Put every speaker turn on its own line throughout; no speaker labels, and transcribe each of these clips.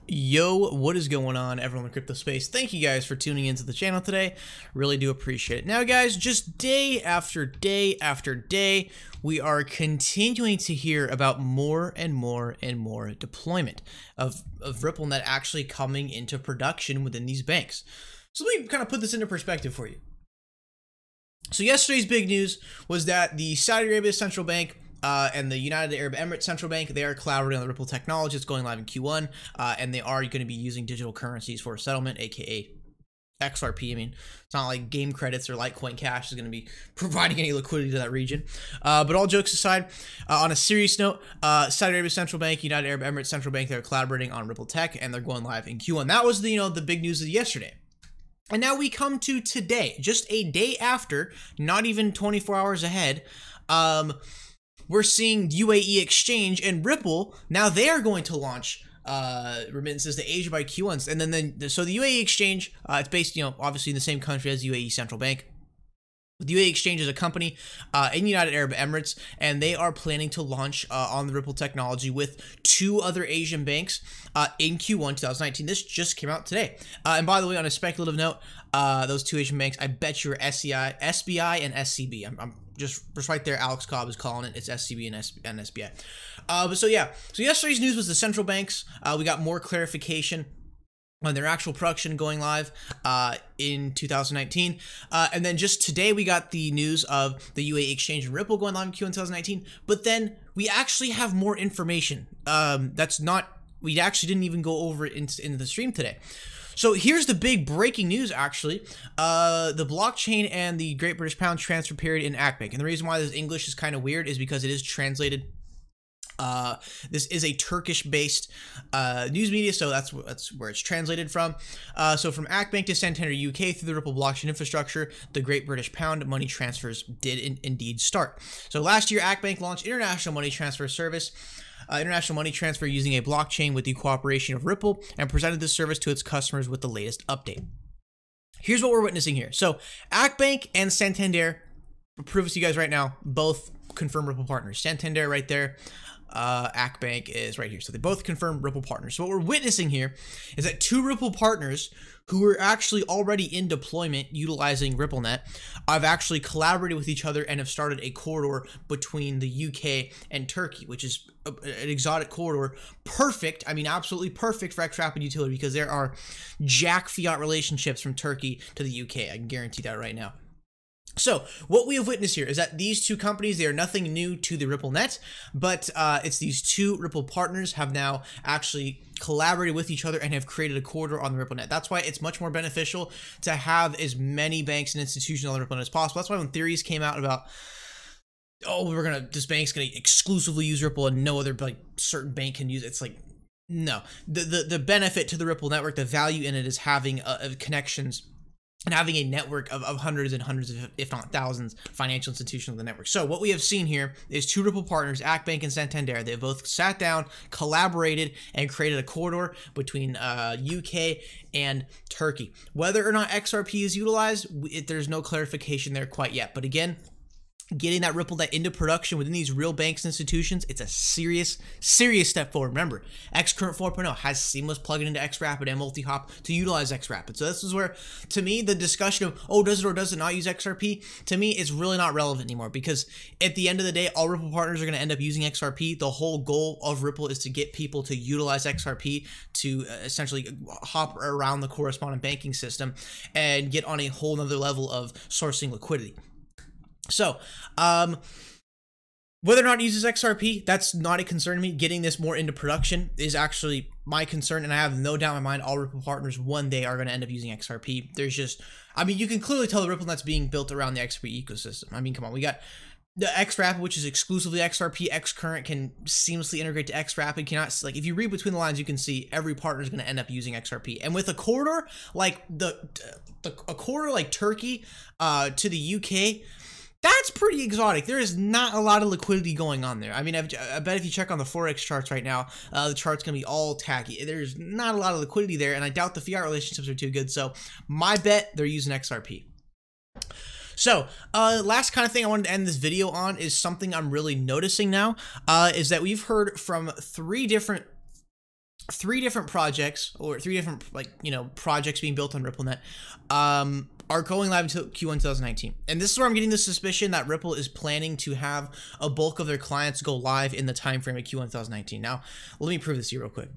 Yo, what is going on, everyone in crypto space? Thank you guys for tuning into the channel today. Really do appreciate it. Now, guys, just day after day after day, we are continuing to hear about more and more and more deployment of RippleNet actually coming into production within these banks. So let me kind of put this into perspective for you. So yesterday's big news was that the Saudi Arabia Central Bank and the United Arab Emirates Central Bank, they are collaborating on the Ripple technology. It's going live in Q1, and they are going to be using digital currencies for settlement, aka XRP. I mean, it's not like game credits or Litecoin Cash is going to be providing any liquidity to that region. But all jokes aside, on a serious note, Saudi Arabia Central Bank, United Arab Emirates Central Bank, they're collaborating on Ripple tech, and they're going live in Q1. That was the the big news of yesterday. And now we come to today, just a day after, not even 24 hours ahead. We're seeing UAE Exchange and Ripple, now they are going to launch remittances to Asia by Q1. And then so the UAE Exchange, it's based, obviously in the same country as UAE Central Bank. The UAE Exchange is a company in United Arab Emirates, and they are planning to launch on the Ripple technology with two other Asian banks in Q1 2019. This just came out today. And by the way, on a speculative note, those two Asian banks, I bet you are SBI and SCB. I'm just right there, Alex Cobb is calling it. It's SCB and SBI. But so yeah, so yesterday's news was the central banks. We got more clarification on their actual production going live in 2019. And then just today we got the news of the UAE Exchange and Ripple going live in Q1 2019. But then we actually have more information. We actually didn't even go over it into the stream today. So here's the big breaking news, actually. The blockchain and the Great British Pound transfer period in ACBank. And the reason why this English is kind of weird is because it is translated. This is a Turkish-based news media, so that's where it's translated from. So from ACBank to Santander UK through the Ripple blockchain infrastructure, the Great British Pound money transfers did indeed start. So last year, ACBank launched international money transfer service. International money transfer using a blockchain with the cooperation of Ripple, and presented this service to its customers with the latest update. Here's what we're witnessing here. So ACBank and Santander, I'll prove this to you guys right now, both confirmed Ripple partners. Santander right there. ACBank is right here. So they both confirmed Ripple partners. So what we're witnessing here is that two Ripple partners who are actually already in deployment utilizing RippleNet have actually collaborated with each other and have started a corridor between the UK and Turkey, which is an exotic corridor. Perfect. I mean, absolutely perfect for XRP utility, because there are jack fiat relationships from Turkey to the UK. I can guarantee that right now. So what we have witnessed here is that these two companies, they are nothing new to the RippleNet, but it's these two Ripple partners have now actually collaborated with each other and have created a corridor on the RippleNet. That's why it's much more beneficial to have as many banks and institutions on the RippleNet as possible. That's why when theories came out about, oh, this bank's gonna exclusively use Ripple and no other certain bank can use it, it's like, no. The benefit to the Ripple network, the value in it is having connections and having a network of hundreds and hundreds of, if not thousands, financial institutions on the network. So what we have seen here is two Ripple partners, ACBank and Santander. They've both sat down, collaborated, and created a corridor between UK and Turkey. Whether or not XRP is utilized, there's no clarification there quite yet. But again, getting that RippleNet into production within these real banks and institutions, it's a serious step forward. Remember, Xcurrent 4.0 has seamless plugin into XRapid and multi-hop to utilize XRapid. So this is where, to me, the discussion of, oh, does it or does it not use XRP, to me, it's really not relevant anymore, because at the end of the day, all Ripple partners are going to end up using XRP. The whole goal of Ripple is to get people to utilize XRP to essentially hop around the correspondent banking system and get on a whole nother level of sourcing liquidity. So, whether or not it uses XRP, that's not a concern to me. Getting this more into production is actually my concern, and I have no doubt in my mind all Ripple partners one day are going to end up using XRP. There's just, I mean, you can clearly tell the RippleNet's being built around the XRP ecosystem. I mean, come on, we got the XRapid, which is exclusively XRP. Xcurrent can seamlessly integrate to XRapid. Cannot, like, if you read between the lines, you can see every partner is going to end up using XRP. And with a corridor like a corridor like Turkey to the UK, that's pretty exotic. There is not a lot of liquidity going on there. I mean, I bet if you check on the Forex charts right now, the chart's going to be all tacky. There's not a lot of liquidity there, and I doubt the fiat relationships are too good. So my bet, they're using XRP. So, last kind of thing I wanted to end this video on is something I'm really noticing now, is that we've heard from three different three different projects, or three different, like, projects being built on RippleNet, are going live until Q1 2019. And this is where I'm getting the suspicion that Ripple is planning to have a bulk of their clients go live in the time frame of Q1 2019. Now, let me prove this to you real quick.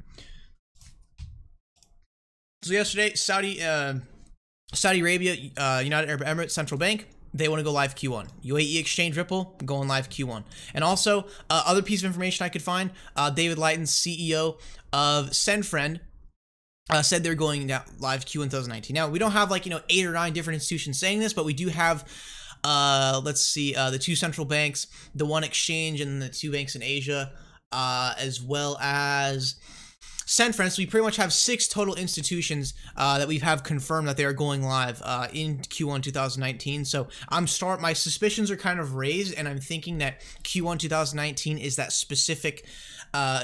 So yesterday, Saudi Arabia, United Arab Emirates Central Bank, they want to go live Q1. UAE Exchange Ripple going live Q1. And also, other piece of information I could find, David Lighton, CEO of SendFriend, said they're going live Q1 2019. Now, we don't have, like, 8 or 9 different institutions saying this, but we do have, let's see, the 2 central banks, the 1 exchange, and the 2 banks in Asia, as well as SendFriend. So we pretty much have 6 total institutions that we have confirmed that they are going live in Q1 2019. So my suspicions are kind of raised, and I'm thinking that Q1 2019 is that specific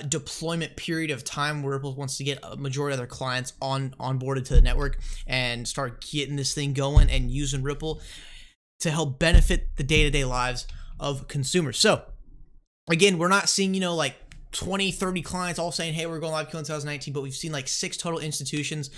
deployment period of time where Ripple wants to get a majority of their clients onboarded to the network and start getting this thing going and using Ripple to help benefit the day-to-day lives of consumers. So again, we're not seeing, like 20, 30 clients all saying, hey, we're going live Q1 2019, but we've seen like 6 total institutions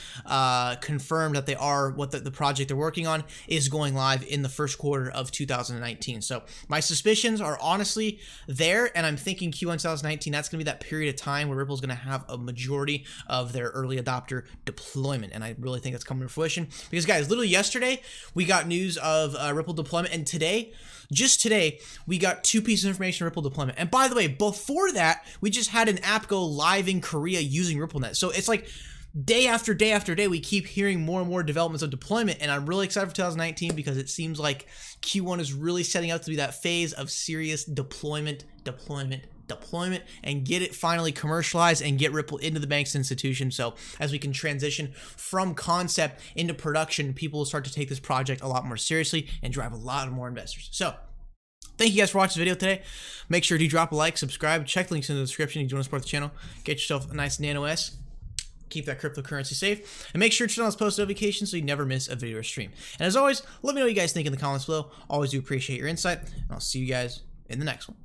confirmed that they are, what the project they're working on is going live in the first quarter of 2019. So my suspicions are honestly there, and I'm thinking Q1 2019, that's going to be that period of time where Ripple's going to have a majority of their early adopter deployment, and I really think that's coming to fruition. Because guys, literally yesterday, we got news of Ripple deployment, and today, just today, we got 2 pieces of information on Ripple deployment. And by the way, before that, we just had an app go live in Korea using RippleNet. So it's like day after day after day, we keep hearing more and more developments of deployment. And I'm really excited for 2019 because it seems like Q1 is really setting out to be that phase of serious deployment, and get it finally commercialized and get Ripple into the banks institution. So as we can transition from concept into production, people will start to take this project a lot more seriously and drive a lot more investors. So thank you guys for watching the video today. Make sure to drop a like, subscribe, check the links in the description if you want to support the channel. Get yourself a nice Nano S. Keep that cryptocurrency safe, and make sure to turn on those post notifications so you never miss a video or stream. And as always, let me know what you guys think in the comments below. Always do appreciate your insight, and I'll see you guys in the next one.